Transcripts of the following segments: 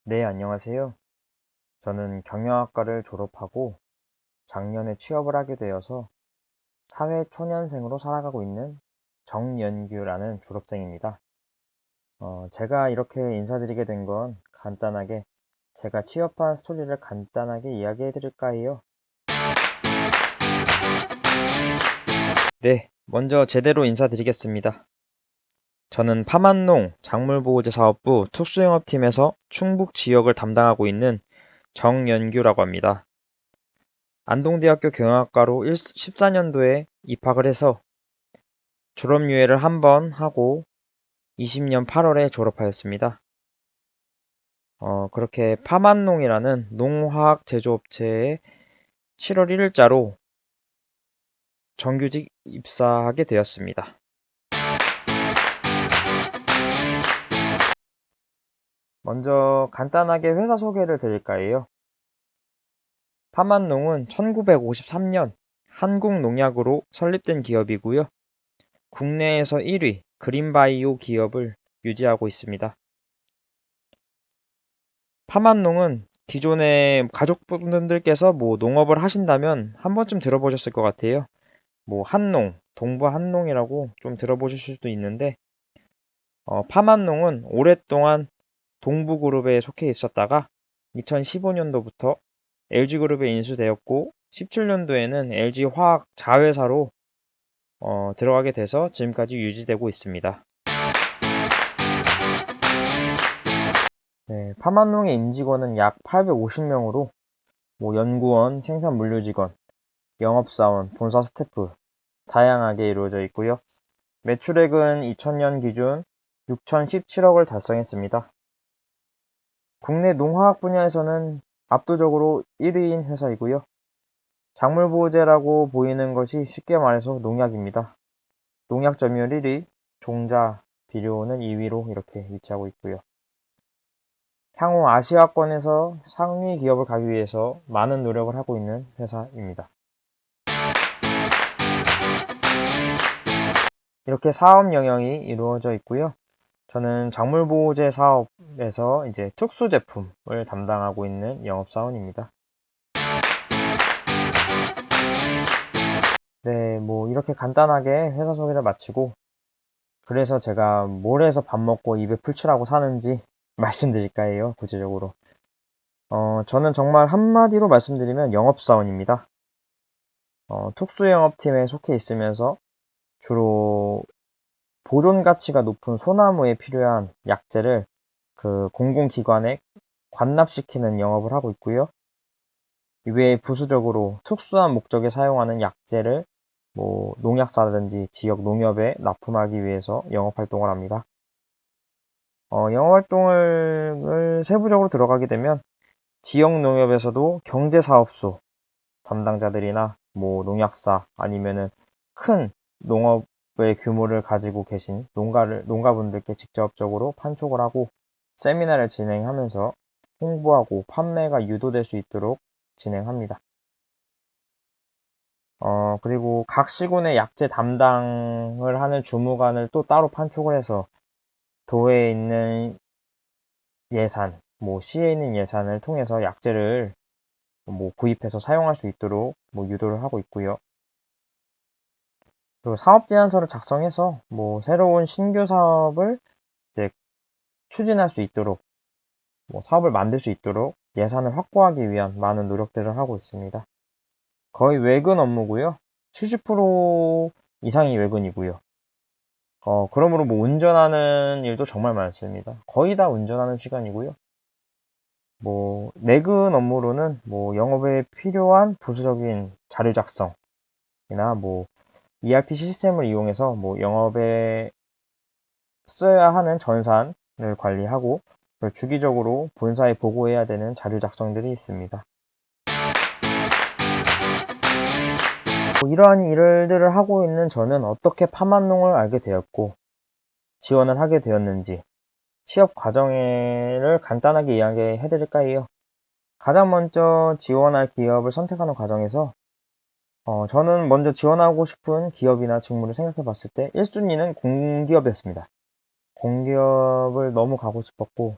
네, 안녕하세요. 저는 경영학과를 졸업하고 작년에 취업을 하게 되어서 사회초년생으로 살아가고 있는 정연규라는 졸업생입니다. 제가 이렇게 인사드리게 된 건 간단하게 제가 취업한 스토리를 간단하게 이야기해 드릴까 해요. 네, 먼저 제대로 인사드리겠습니다. 저는 파만농 작물보호제 사업부 특수영업팀에서 충북 지역을 담당하고 있는 정연규라고 합니다. 안동대학교 경영학과로 14년도에 입학을 해서 졸업유예를 한 번 하고 20년 8월에 졸업하였습니다. 그렇게 파만농이라는 농화학 제조업체에 7월 1일자로 정규직 입사하게 되었습니다. 먼저 간단하게 회사 소개를 드릴까 해요. 파만농은 1953년 한국농약으로 설립된 기업이고요. 국내에서 1위 그린바이오 기업을 유지하고 있습니다. 파만농은 기존의 가족분들께서 농업을 하신다면 한 번쯤 들어보셨을 것 같아요. 한농, 동부 한농이라고 좀 들어보실 수도 있는데, 파만농은 오랫동안 동부그룹에 속해 있었다가 2015년도부터 LG그룹에 인수되었고 17년도에는 LG화학 자회사로 들어가게 돼서 지금까지 유지되고 있습니다. 네, 파만농의 임직원은 약 850명으로 연구원, 생산 물류 직원, 영업사원, 본사 스태프 다양하게 이루어져 있고요. 매출액은 2000년 기준 6,017억을 달성했습니다. 국내 농화학 분야에서는 압도적으로 1위인 회사이고요. 작물보호제라고 보이는 것이 쉽게 말해서 농약입니다. 농약 점유율 1위, 종자, 비료는 2위로 이렇게 위치하고 있고요. 향후 아시아권에서 상위 기업을 가기 위해서 많은 노력을 하고 있는 회사입니다. 이렇게 사업 영역이 이루어져 있고요. 저는 작물보호제 사업에서 이제 특수 제품을 담당하고 있는 영업사원입니다. 네, 이렇게 간단하게 회사 소개를 마치고, 그래서 제가 뭘 해서 밥 먹고 입에 풀칠하고 사는지 말씀드릴까 해요, 구체적으로. 저는 정말 한마디로 말씀드리면 영업사원입니다. 특수영업팀에 속해 있으면서 주로 보존 가치가 높은 소나무에 필요한 약재를 그 공공기관에 관납시키는 영업을 하고 있고요. 이외에 부수적으로 특수한 목적에 사용하는 약재를 농약사라든지 지역 농협에 납품하기 위해서 영업 활동을 합니다. 영업 활동을 세부적으로 들어가게 되면 지역 농협에서도 경제사업소 담당자들이나 농약사 아니면은 큰 농업의 규모를 가지고 계신 농가분들께 직접적으로 판촉을 하고 세미나를 진행하면서 홍보하고 판매가 유도될 수 있도록 진행합니다. 그리고 각 시군의 약재 담당을 하는 주무관을 또 따로 판촉을 해서 도에 있는 예산, 시에 있는 예산을 통해서 약재를 구입해서 사용할 수 있도록 유도를 하고 있고요. 그리고 사업 제안서를 작성해서 새로운 신규 사업을 이제 추진할 수 있도록 사업을 만들 수 있도록 예산을 확보하기 위한 많은 노력들을 하고 있습니다. 거의 외근 업무고요. 70% 이상이 외근이고요. 그러므로 운전하는 일도 정말 많습니다. 거의 다 운전하는 시간이고요. 내근 업무로는 영업에 필요한 부수적인 자료 작성이나 ERP 시스템을 이용해서 영업에 써야 하는 전산을 관리하고 주기적으로 본사에 보고해야 되는 자료 작성들이 있습니다. 이러한 일들을 하고 있는 저는 어떻게 파만농을 알게 되었고 지원을 하게 되었는지 취업 과정을 간단하게 이야기해 드릴까 해요. 가장 먼저 지원할 기업을 선택하는 과정에서 저는 먼저 지원하고 싶은 기업이나 직무를 생각해 봤을 때 1순위는 공기업이었습니다. 공기업을 너무 가고 싶었고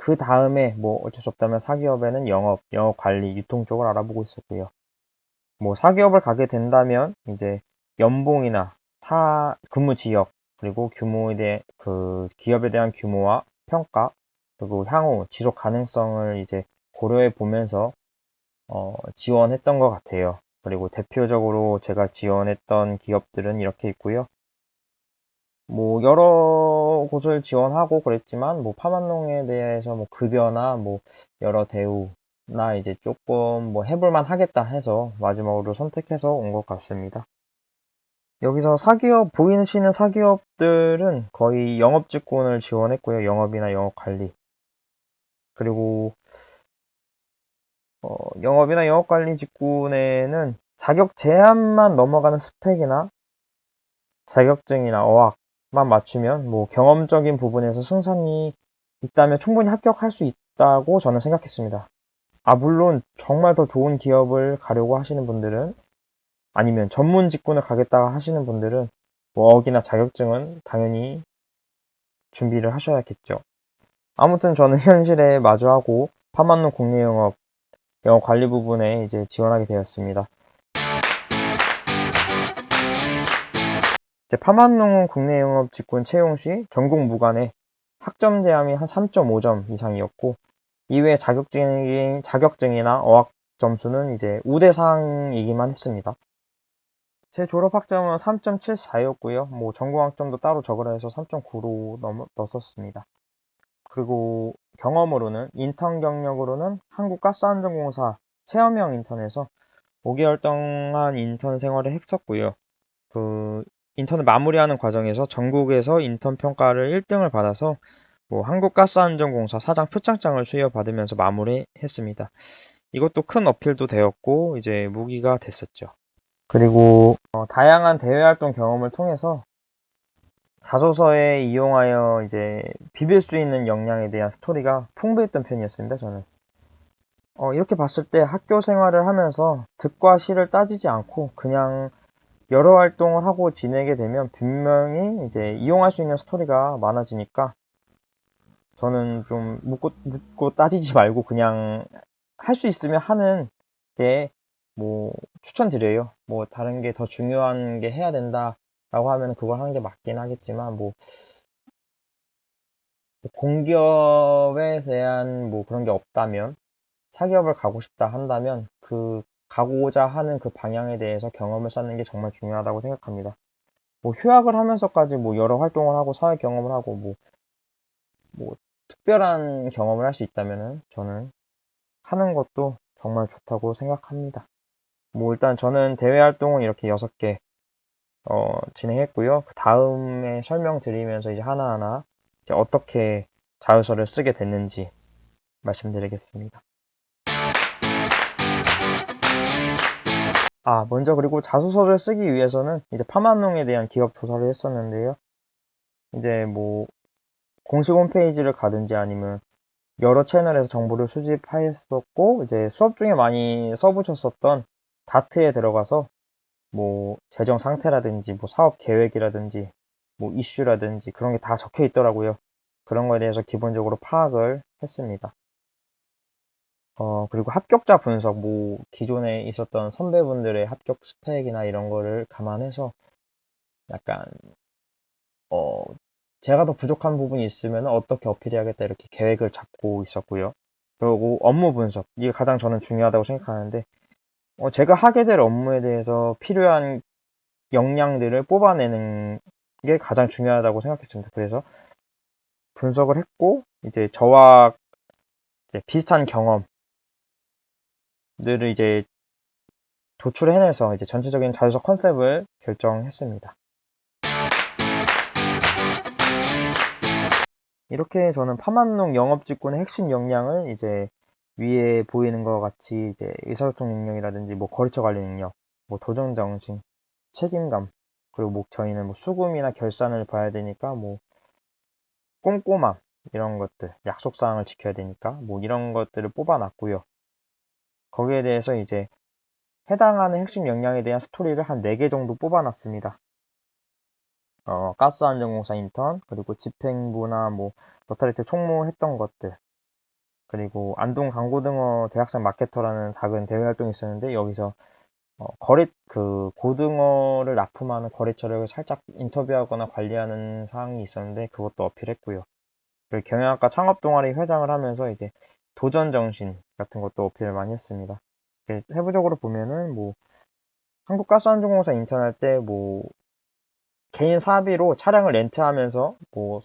그 다음에 뭐 어쩔 수 없다면 사기업에는 영업 관리, 유통 쪽을 알아보고 있었고요. 뭐 사기업을 가게 된다면 이제 연봉이나 근무 지역, 그리고 규모에 대해 기업에 대한 규모와 평가, 그리고 향후 지속 가능성을 이제 고려해 보면서 지원했던 것 같아요. 그리고 대표적으로 제가 지원했던 기업들은 이렇게 있고요. 뭐 여러 곳을 지원하고 그랬지만 뭐 파만농에 대해서 뭐 급여나 뭐 여러 대우나 이제 조금 뭐 해볼만 하겠다 해서 마지막으로 선택해서 온 것 같습니다. 여기서 보이시는 사기업들은 거의 영업직군을 지원했고요. 영업이나 영업관리. 그리고 영업이나 영업관리 직군에는 자격 제한만 넘어가는 스펙이나 자격증이나 어학만 맞추면 뭐 경험적인 부분에서 승산이 있다면 충분히 합격할 수 있다고 저는 생각했습니다. 물론 정말 더 좋은 기업을 가려고 하시는 분들은, 아니면 전문 직군을 가겠다 하시는 분들은 뭐 어학이나 자격증은 당연히 준비를 하셔야겠죠. 아무튼 저는 현실에 마주하고 파만농 국내 영업 관리 부분에 이제 지원하게 되었습니다. 이제 파만농은 국내 영업 직군 채용 시 전국 무관에 학점 제함이 한 3.5점 이상이었고, 이외에 자격증이나 어학 점수는 이제 우대사항이기만 했습니다. 제 졸업 학점은 3.74였고요. 뭐 전공 학점도 따로 적으라 해서 3.9로 넣었습니다. 그리고 경험으로는, 인턴 경력으로는 한국가스안전공사 체험형 인턴에서 5개월 동안 인턴 생활을 했었고요. 그 인턴을 마무리하는 과정에서 전국에서 인턴 평가를 1등을 받아서 뭐 한국가스안전공사 사장 표창장을 수여받으면서 마무리했습니다. 이것도 큰 어필도 되었고 이제 무기가 됐었죠. 그리고 다양한 대외 활동 경험을 통해서 자소서에 이용하여 이제 비빌 수 있는 역량에 대한 스토리가 풍부했던 편이었습니다, 저는. 이렇게 봤을 때 학교 생활을 하면서 득과 실을 따지지 않고 그냥 여러 활동을 하고 지내게 되면 분명히 이제 이용할 수 있는 스토리가 많아지니까 저는 좀 묻고 따지지 말고 그냥 할 수 있으면 하는 게 뭐 추천드려요. 뭐 다른 게 더 중요한 게 해야 된다라고 하면 그걸 하는 게 맞긴 하겠지만, 뭐 공기업에 대한 뭐 그런 게 없다면, 사기업을 가고 싶다 한다면 가고자 하는 그 방향에 대해서 경험을 쌓는 게 정말 중요하다고 생각합니다. 뭐 휴학을 하면서까지 뭐 여러 활동을 하고 사회 경험을 하고 뭐 특별한 경험을 할 수 있다면은 저는 하는 것도 정말 좋다고 생각합니다. 뭐 일단 저는 대외 활동은 이렇게 6개 진행했고요. 그 다음에 설명드리면서 이제 하나하나 이제 어떻게 자유서를 쓰게 됐는지 말씀드리겠습니다. 먼저 그리고 자소서를 쓰기 위해서는 이제 파만농에 대한 기업 조사를 했었는데요. 이제 뭐 공식 홈페이지를 가든지 아니면 여러 채널에서 정보를 수집하였었고, 이제 수업 중에 많이 써보셨었던 다트에 들어가서 뭐 재정 상태라든지 뭐 사업 계획이라든지 뭐 이슈라든지 그런 게 다 적혀 있더라고요. 그런 거에 대해서 기본적으로 파악을 했습니다. 그리고 합격자 분석, 뭐 기존에 있었던 선배분들의 합격 스펙이나 이런 거를 감안해서 약간 제가 더 부족한 부분이 있으면 어떻게 어필해야겠다 이렇게 계획을 잡고 있었고요. 그리고 업무 분석, 이게 가장 저는 중요하다고 생각하는데, 제가 하게 될 업무에 대해서 필요한 역량들을 뽑아내는 게 가장 중요하다고 생각했습니다. 그래서 분석을 했고, 이제 저와 이제 비슷한 경험들을 이제 도출해내서 이제 전체적인 자소서 컨셉을 결정했습니다. 이렇게 저는 파만농 영업직군의 핵심 역량을 이제 위에 보이는 것 같이 이제 의사소통 능력이라든지 뭐 거래처 관리 능력, 뭐 도전 정신, 책임감, 그리고 뭐 저희는 뭐 수금이나 결산을 봐야 되니까 뭐 꼼꼼함, 이런 것들, 약속 사항을 지켜야 되니까 뭐 이런 것들을 뽑아놨고요. 거기에 대해서 이제 해당하는 핵심 역량에 대한 스토리를 한 4개 정도 뽑아놨습니다. 가스안전공사 인턴, 그리고 집행부나 뭐 너타리트 총무했던 것들, 그리고 안동 강고등어 대학생 마케터라는 작은 대외 활동이 있었는데 여기서 고등어를 납품하는 거래처를 살짝 인터뷰하거나 관리하는 사항이 있었는데 그것도 어필했고요. 그리고 경영학과 창업 동아리 회장을 하면서 이제 도전 정신 같은 것도 어필을 많이 했습니다. 세부적으로 보면은 뭐 한국가스안전공사 인턴할 때 뭐 개인 사비로 차량을 렌트하면서 뭐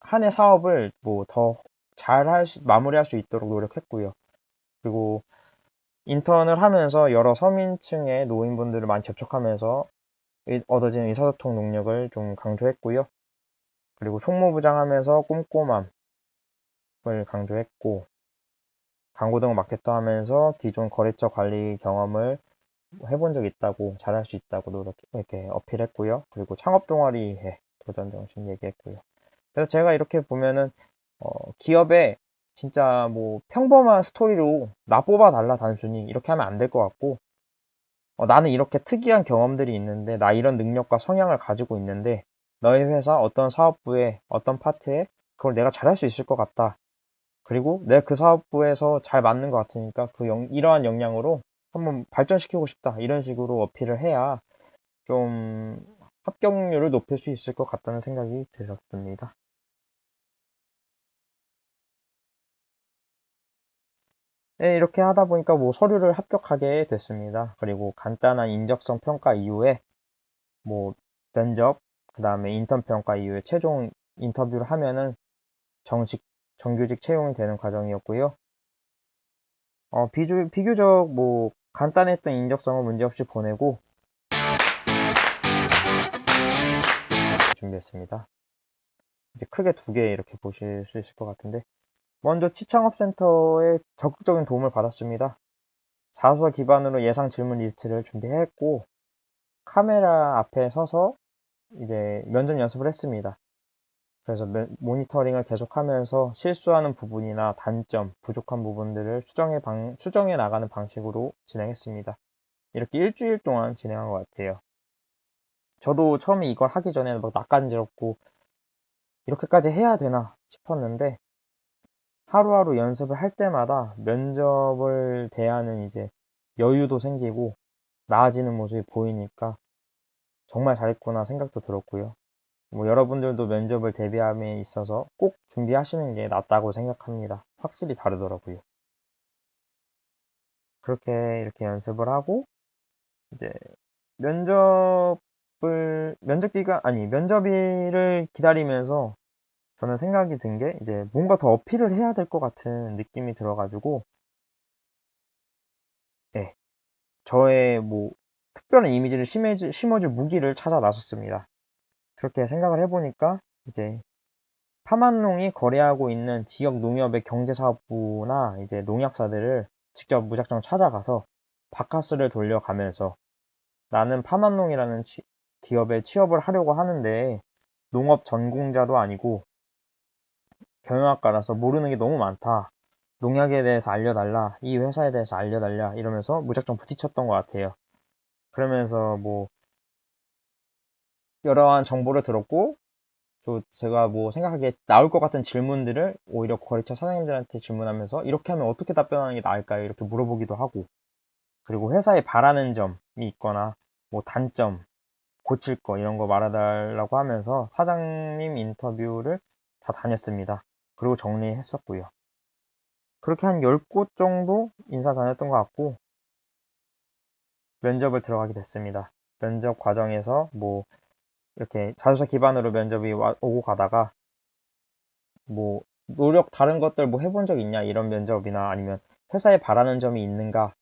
한 해 사업을 뭐 더 마무리할 수 있도록 노력했고요. 그리고 인턴을 하면서 여러 서민층의 노인분들을 많이 접촉하면서 얻어진 의사소통 능력을 좀 강조했고요. 그리고 총무부장 하면서 꼼꼼함을 강조했고, 광고등 마케터 하면서 기존 거래처 관리 경험을 해본 적 있다고, 잘할 수 있다고 이렇게 어필했고요. 그리고 창업 동아리에 도전 정신 얘기했고요. 그래서 제가 이렇게 보면은, 기업에 진짜 뭐 평범한 스토리로 나 뽑아달라 단순히 이렇게 하면 안 될 것 같고, 나는 이렇게 특이한 경험들이 있는데, 나 이런 능력과 성향을 가지고 있는데, 너희 회사 어떤 사업부에, 어떤 파트에 그걸 내가 잘할 수 있을 것 같다. 그리고 내가 그 사업부에서 잘 맞는 것 같으니까 이러한 역량으로 한번 발전시키고 싶다. 이런 식으로 어필을 해야 좀 합격률을 높일 수 있을 것 같다는 생각이 들었습니다. 네, 이렇게 하다 보니까 뭐 서류를 합격하게 됐습니다. 그리고 간단한 인적성 평가 이후에 뭐 면접, 그 다음에 인턴 평가 이후에 최종 인터뷰를 하면은 정식, 정규직 채용이 되는 과정이었고요. 비교적 뭐 간단했던 인적성을 문제없이 보내고 준비했습니다. 이제 크게 두 개 이렇게 보실 수 있을 것 같은데 먼저 치창업센터에 적극적인 도움을 받았습니다. 자소서 기반으로 예상 질문 리스트를 준비했고 카메라 앞에 서서 이제 면접 연습을 했습니다. 그래서 모니터링을 계속하면서 실수하는 부분이나 단점, 부족한 부분들을 수정해 나가는 방식으로 진행했습니다. 이렇게 일주일 동안 진행한 것 같아요. 저도 처음에 이걸 하기 전에 막 낯간지럽고 이렇게까지 해야 되나 싶었는데 하루하루 연습을 할 때마다 면접을 대하는 이제 여유도 생기고 나아지는 모습이 보이니까 정말 잘했구나 생각도 들었고요. 뭐 여러분들도 면접을 대비함에 있어서 꼭 준비하시는 게 낫다고 생각합니다. 확실히 다르더라고요. 그렇게 이렇게 연습을 하고 이제 면접일을 기다리면서 저는 생각이 든 게 이제 뭔가 더 어필을 해야 될 것 같은 느낌이 들어가지고 예, 저의 뭐 특별한 이미지를 심어줄 무기를 찾아 나섰습니다. 그렇게 생각을 해보니까 이제 파만농이 거래하고 있는 지역 농협의 경제사업부나 이제 농약사들을 직접 무작정 찾아가서 바카스를 돌려가면서 나는 파만농이라는 기업에 취업을 하려고 하는데 농업 전공자도 아니고 경영학과라서 모르는 게 너무 많다. 농약에 대해서 알려달라. 이 회사에 대해서 알려달라. 이러면서 무작정 부딪혔던 것 같아요. 그러면서 뭐 여러한 정보를 들었고 또 제가 뭐 생각하기에 나올 것 같은 질문들을 오히려 거래처 사장님들한테 질문하면서 이렇게 하면 어떻게 답변하는 게 나을까요? 이렇게 물어보기도 하고 그리고 회사에 바라는 점이 있거나 뭐 단점, 고칠 거 이런 거 말해달라고 하면서 사장님 인터뷰를 다 다녔습니다. 그리고 정리했었고요. 그렇게 한 10곳 정도 인사 다녔던 것 같고 면접을 들어가게 됐습니다. 면접 과정에서 뭐 이렇게 자소서 기반으로 면접이 오고 가다가 뭐 다른 것들 뭐 해본 적 있냐 이런 면접이나 아니면 회사에 바라는 점이 있는가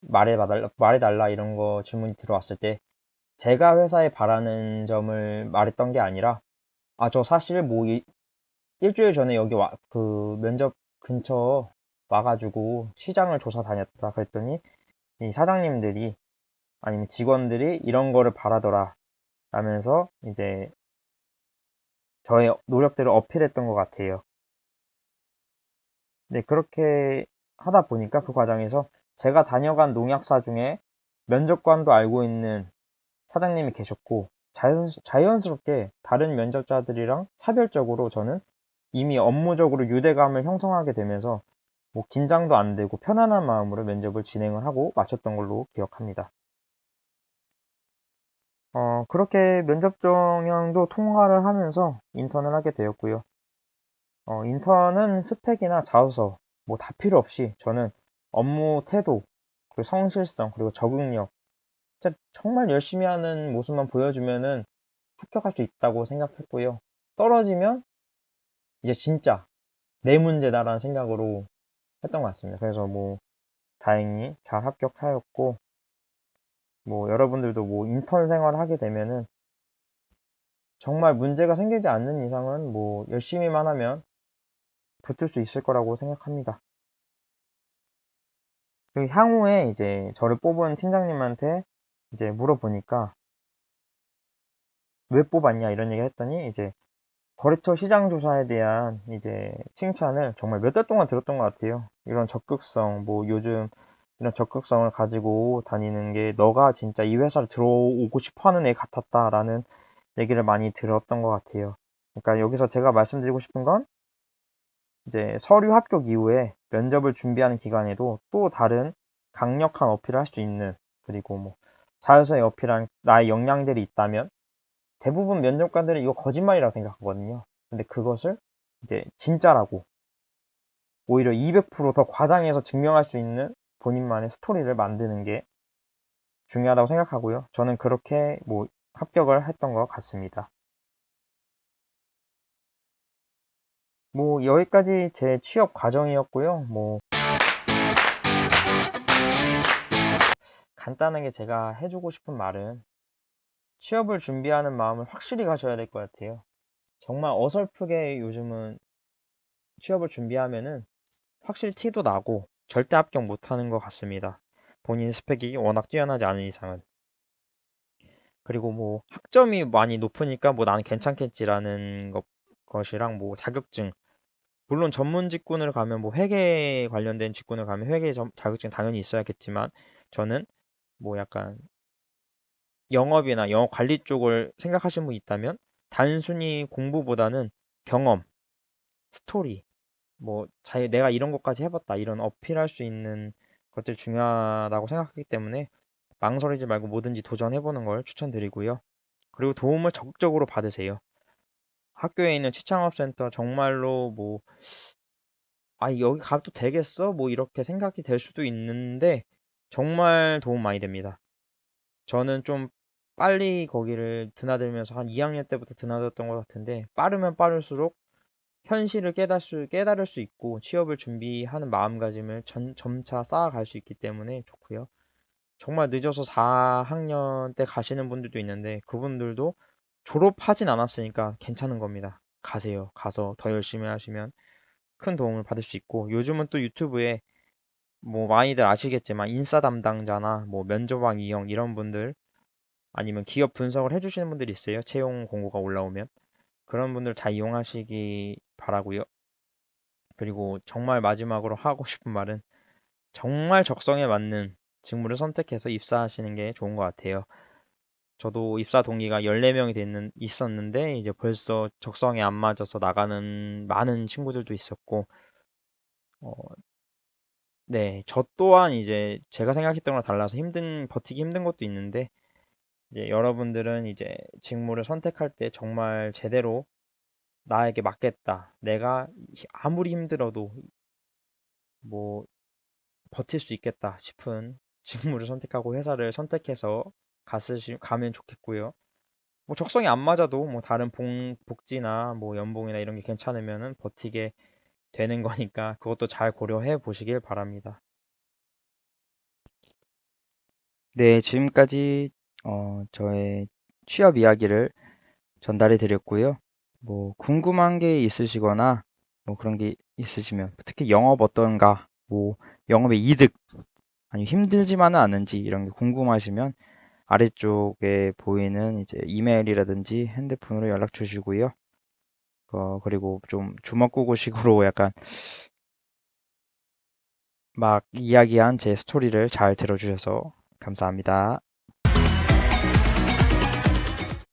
말해달라 이런 거 질문이 들어왔을 때 제가 회사에 바라는 점을 말했던 게 아니라 저 사실 뭐 일주일 전에 여기 그 면접 근처 와가지고 시장을 조사 다녔다 그랬더니 이 사장님들이 아니면 직원들이 이런 거를 바라더라 라면서 이제 저의 노력들을 어필했던 것 같아요. 네, 그렇게 하다 보니까 그 과정에서 제가 다녀간 농약사 중에 면접관도 알고 있는 사장님이 계셨고 자연스럽게 다른 면접자들이랑 차별적으로 저는 이미 업무적으로 유대감을 형성하게 되면서 뭐 긴장도 안 되고 편안한 마음으로 면접을 진행을 하고 마쳤던 걸로 기억합니다. 그렇게 면접 정형도 통과를 하면서 인턴을 하게 되었고요. 인턴은 스펙이나 자소서 뭐 다 필요 없이 저는 업무 태도, 그리고 성실성, 그리고 적응력, 진짜 정말 열심히 하는 모습만 보여주면은 합격할 수 있다고 생각했고요. 떨어지면 이제 진짜 내 문제다라는 생각으로 했던 것 같습니다. 그래서 뭐 다행히 잘 합격하였고, 뭐 여러분들도 뭐 인턴 생활을 하게 되면은 정말 문제가 생기지 않는 이상은 뭐 열심히만 하면 붙을 수 있을 거라고 생각합니다. 그리고 향후에 이제 저를 뽑은 팀장님한테 이제 물어보니까 왜 뽑았냐 이런 얘기 했더니 이제 거래처 시장 조사에 대한 이제 칭찬을 정말 몇 달 동안 들었던 것 같아요. 이런 적극성, 뭐 요즘 이런 적극성을 가지고 다니는 게 너가 진짜 이 회사를 들어오고 싶어 하는 애 같았다라는 얘기를 많이 들었던 것 같아요. 그러니까 여기서 제가 말씀드리고 싶은 건 이제 서류 합격 이후에 면접을 준비하는 기간에도 또 다른 강력한 어필을 할 수 있는, 그리고 뭐 자유서에 어필한 나의 역량들이 있다면 대부분 면접관들은 이거 거짓말이라고 생각하거든요. 근데 그것을 이제 진짜라고 오히려 200%더 과장해서 증명할 수 있는 본인만의 스토리를 만드는 게 중요하다고 생각하고요. 저는 그렇게 뭐 합격을 했던 것 같습니다. 뭐 여기까지 제 취업 과정이었고요. 뭐 간단하게 제가 해주고 싶은 말은 취업을 준비하는 마음을 확실히 가져야 될 것 같아요. 정말 어설프게 요즘은 취업을 준비하면은 확실히 티도 나고 절대 합격 못하는 것 같습니다. 본인 스펙이 워낙 뛰어나지 않은 이상은. 그리고 뭐 학점이 많이 높으니까 뭐 나는 괜찮겠지라는 것이랑 뭐 자격증, 물론 전문 직군을 가면 뭐 회계 관련된 직군을 가면 자격증 당연히 있어야겠지만 저는 뭐 약간 영업이나 영업 관리 쪽을 생각하시는 분 있다면 단순히 공부보다는 경험, 스토리, 뭐 내가 이런 것까지 해봤다 이런 어필할 수 있는 것들이 중요하다고 생각하기 때문에 망설이지 말고 뭐든지 도전해보는 걸 추천드리고요. 그리고 도움을 적극적으로 받으세요. 학교에 있는 취창업센터 정말로 뭐 여기 가도 되겠어? 뭐 이렇게 생각이 될 수도 있는데 정말 도움 많이 됩니다. 저는 좀 빨리 거기를 드나들면서 한 2학년 때부터 드나들었던 것 같은데 빠르면 빠를수록 현실을 깨달을 수 있고 취업을 준비하는 마음가짐을 점차 쌓아갈 수 있기 때문에 좋고요. 정말 늦어서 4학년 때 가시는 분들도 있는데 그분들도 졸업하진 않았으니까 괜찮은 겁니다. 가세요. 가서 더 열심히 하시면 큰 도움을 받을 수 있고 요즘은 또 유튜브에 뭐 많이들 아시겠지만 인싸 담당자나 뭐 면접왕 이형 이런 분들 아니면 기업 분석을 해주시는 분들이 있어요. 채용 공고가 올라오면 그런 분들 잘 이용하시기 바라고요. 그리고 정말 마지막으로 하고 싶은 말은 정말 적성에 맞는 직무를 선택해서 입사하시는 게 좋은 것 같아요. 저도 입사 동기가 14명이 있었는데 이제 벌써 적성에 안 맞아서 나가는 많은 친구들도 있었고 어, 네, 저 또한 이제 제가 생각했던 거랑 달라서 버티기 힘든 것도 있는데 이제 여러분들은 이제 직무를 선택할 때 정말 제대로 나에게 맞겠다. 내가 아무리 힘들어도 뭐 버틸 수 있겠다 싶은 직무를 선택하고 회사를 선택해서 가면 좋겠고요. 뭐 적성이 안 맞아도 뭐 다른 복지나 뭐 연봉이나 이런 게 괜찮으면은 버티게 되는 거니까 그것도 잘 고려해 보시길 바랍니다. 네, 지금까지 저의 취업 이야기를 전달해 드렸고요. 뭐 궁금한 게 있으시거나 뭐 그런 게 있으시면 특히 영업 어떤가, 뭐 영업의 이득, 아니면 힘들지만은 않은지 이런 게 궁금하시면 아래쪽에 보이는 이제 이메일이라든지 핸드폰으로 연락 주시고요. 그리고 좀 주먹구구식으로 약간 막 이야기한 제 스토리를 잘 들어주셔서 감사합니다.